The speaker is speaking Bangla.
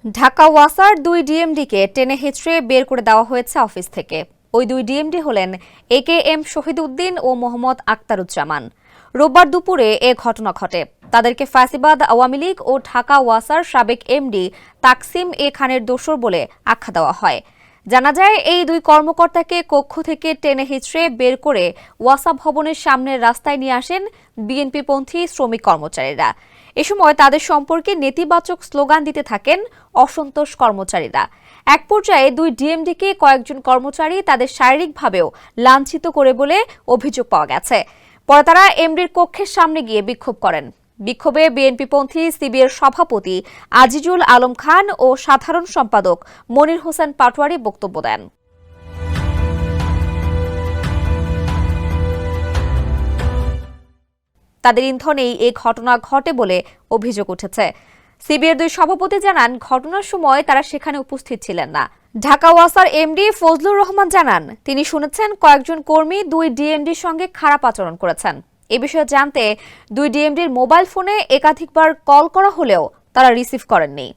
ঢাকা ওয়াসার দুই ডিএমডিকে টেনে হিচড়ে বের করে দেওয়া হয়েছে অফিস থেকে। ওই দুই ডিএমডি হলেন AKM শহীদ উদ্দিন ও মোহাম্মদ আক্তারুজ্জামান। রোববার দুপুরে এ ঘটনা ঘটে। তাদেরকে ফ্যাসিবাদ আওয়ামী লীগ ও ঢাকা ওয়াসার সাবেক এমডি তাকসিম এ খানের দোসর বলে আখ্যা দেওয়া হয়। জানা যায়, এই দুই কর্মকর্তাকে কক্ষ থেকে টেনে হিচড়ে বের করে ওয়াসা ভবনের সামনের রাস্তায় নিয়ে আসেন বিএনপিপন্থী শ্রমিক কর্মচারীরা। এ সময় তাদের সম্পর্কে নেতিবাচক স্লোগান দিতে থাকেন অসন্তোষ কর্মচারীরা। এক পর্যায়ে দুই ডিএমডিকে কয়েকজন কর্মচারী তাদের শারীরিকভাবেও লাঞ্ছিত করে বলে অভিযোগ পাওয়া গেছে। পরে তারা এমডির কক্ষের সামনে গিয়ে বিক্ষোভ করেন। বিক্ষোভে বিএনপিপন্থী সিবিএর সভাপতি আজিজুল আলম খান ও সাধারণ সম্পাদক মনির হোসেন পাটোয়ারি বক্তব্য দেন। তাদের ইন্ধনেই এই ঘটনা ঘটে বলে অভিযোগ উঠেছে। সিবিএর দুই সভাপতি জানান, ঘটনার সময় তারা সেখানে উপস্থিত ছিলেন না। ঢাকা ওয়াসার এমডি ফজলুর রহমান জানান, তিনি শুনেছেন কয়েকজন কর্মী দুই ডিএমডির সঙ্গে খারাপ আচরণ করেছেন। এ বিষয়ে জানতে দুই ডিএমডির মোবাইল ফোনে একাধিকবার কল করা হলেও তারা রিসিভ করেননি।